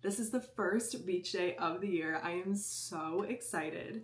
This is the first beach day of the year. I am so excited.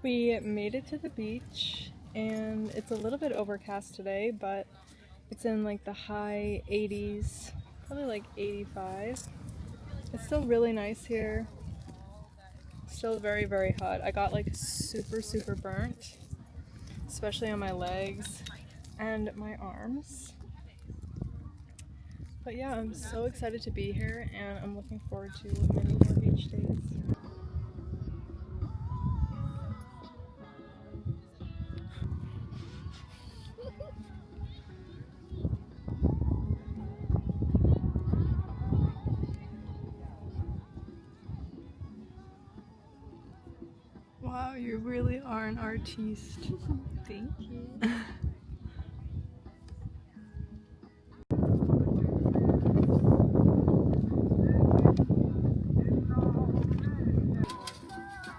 We made it to the beach and it's a little bit overcast today, but it's in like the high 80s, probably like 85. It's still really nice here. Still very, very hot. I got like super burnt, especially on my legs and my arms. But yeah, I'm so excited to be here and I'm looking forward to many more beach days. Wow, you really are an artiste. Thank you.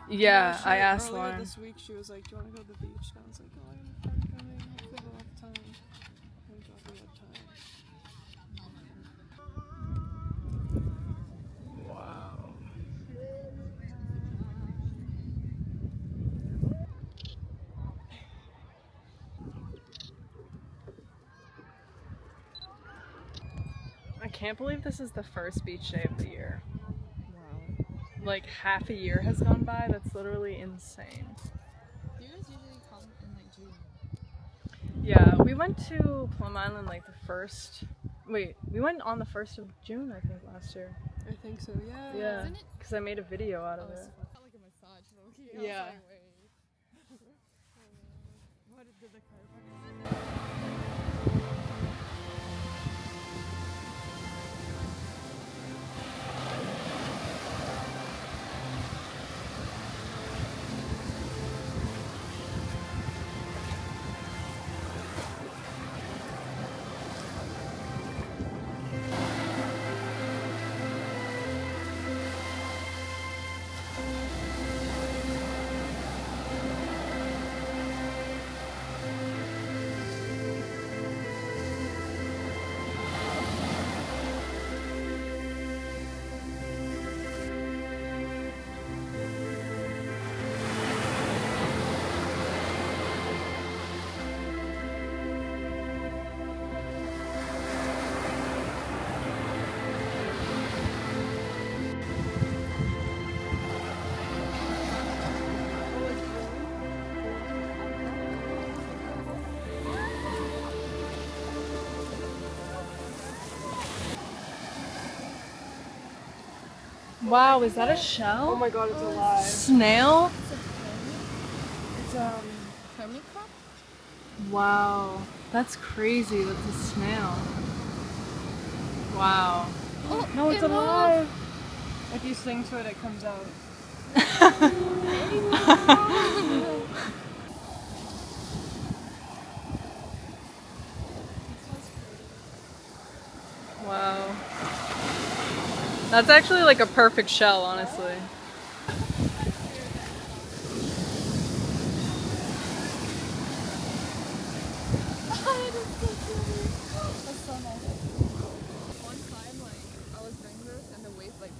Yeah, I asked Lauren. This week she was like, "Do you want to go to the beach?" And I was like, "Oh, I'm coming. I feel a lot of time. I'm talking about time." Wow. I can't believe this is the first beach day of the year. Wow. Like half a year has gone by. That's literally insane. Do you guys usually come in like June? Yeah, we went to Plum Island like the first. Wait, we went on the 1st of June, I think, last year. I think so. Yeah. Yeah, Isn't it? because I made a video out of it. It's not like a massage, low-key. Yeah. I was like, wait. What did the chiropractor? Wow, is that a shell? Oh my god, it's alive. Snail? It's Hermit crab? Wow, that's crazy. That's a snail. Wow. Oh, No, it's alive. If you sing to it, it comes out. Wow. That's actually like a perfect shell, honestly. That's so nice. One time, like, I was doing this and the wave, like,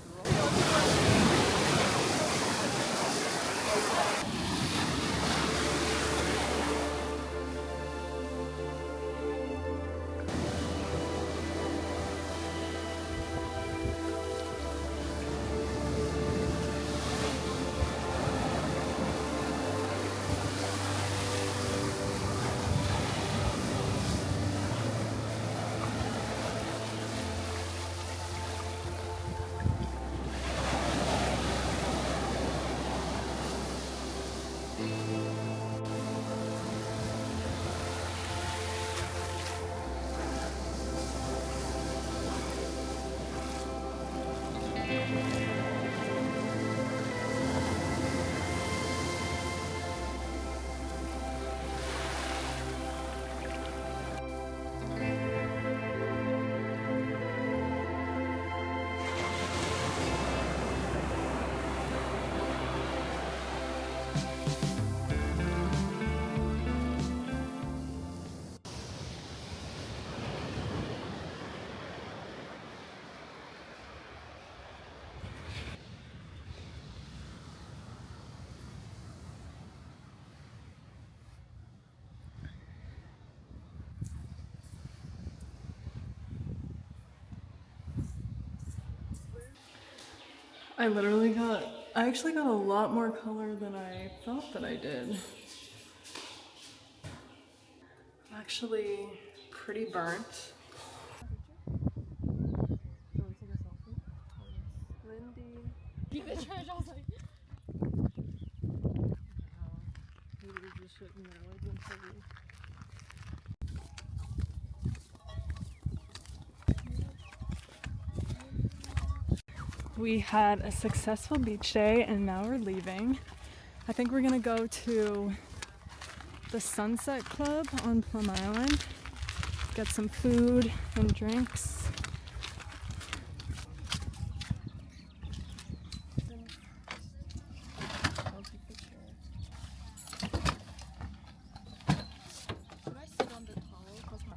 I actually got a lot more color than I thought that I did. I'm actually pretty burnt. Lindy. keep it trash. I was like, We had a successful beach day and now we're leaving. I think we're gonna go to the Sunset Club on Plum Island, get some food and drinks. should I sit on the towel? Because my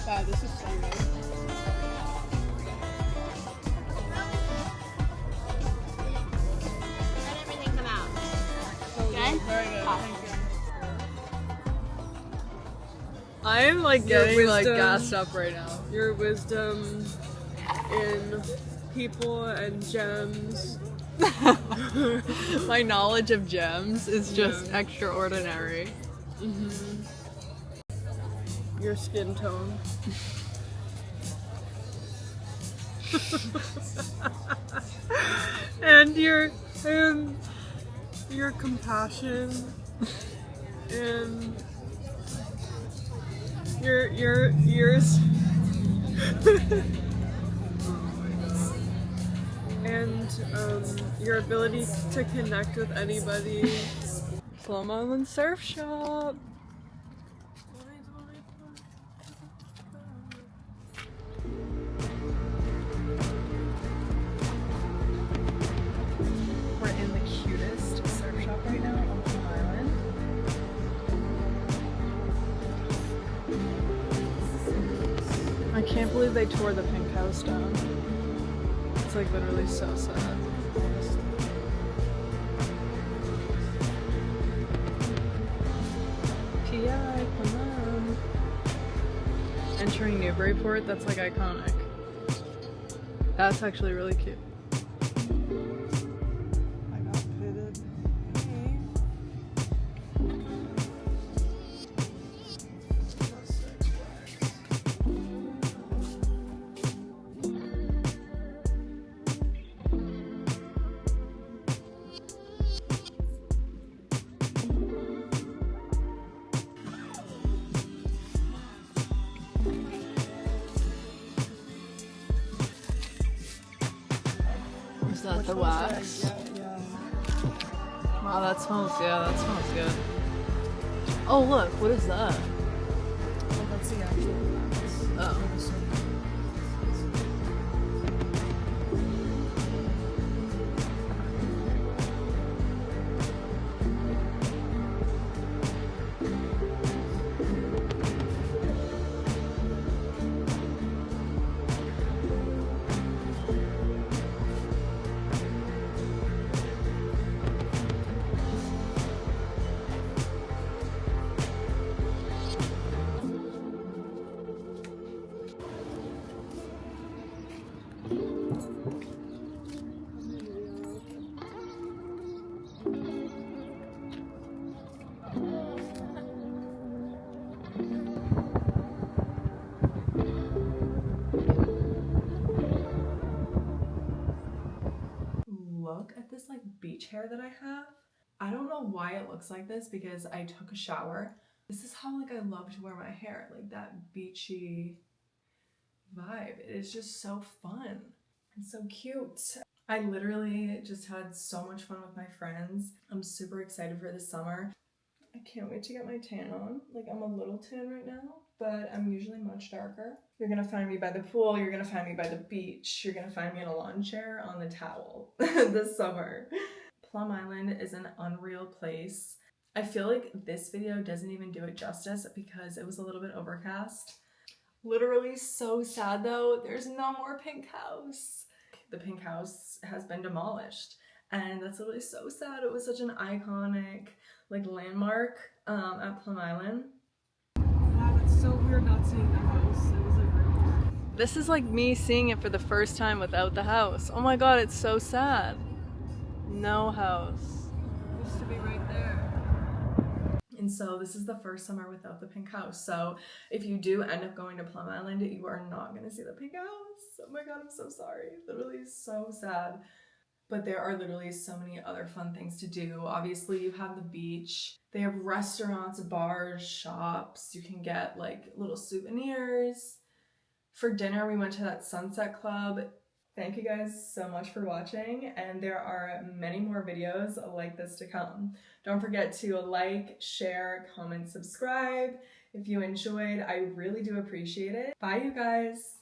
Wow, this is so good. Let everything come out. Good? Very good. Thank you. I am like Your getting like wisdom. gassed up right now. Your wisdom in people and gems. My knowledge of gems is just Yeah. extraordinary. Your skin tone. and your compassion and yours and your ability to connect with anybody. Plum Island Surf Shop. We're in the cutest surf shop right now on Plum Island. I can't believe they tore the pink house down. It's like literally so sad. PI, come on. Entering Newburyport, that's like iconic. That's actually really cute. With the smells wax. good. Yeah. Wow, that smells, yeah, that smells good. Oh, look, what is that? Well, that's the actual wax. Oh. Look at this like beach hair that I have. I don't know why it looks like this because I took a shower. This is how like I love to wear my hair, like that beachy vibe. It is just so fun and so cute. I literally just had so much fun with my friends. I'm super excited for this summer. I can't wait to get my tan on. Like I'm a little tan right now, but I'm usually much darker. You're gonna find me by the pool, you're gonna find me by the beach, you're gonna find me in a lawn chair on the towel this summer. Plum Island is an unreal place. I feel like this video doesn't even do it justice because it was a little bit overcast. Literally so sad though, there's no more pink house. The pink house has been demolished and that's literally so sad. It was such an iconic like landmark at Plum Island. Wow, it's so weird not seeing the house. It was like right. This is like me seeing it for the first time without the house. Oh my god, it's so sad. No house. It used to be right there. And so this is the first summer without the pink house. So if you do end up going to Plum Island, you are not going to see the pink house. Oh my god, I'm so sorry. Literally so sad. But there are literally so many other fun things to do. Obviously, you have the beach. They have restaurants, bars, shops. You can get like little souvenirs. For dinner, we went to that Sunset Club. Thank you guys so much for watching, and there are many more videos like this to come. Don't forget to like, share, comment, subscribe. If you enjoyed, I really do appreciate it. Bye, you guys.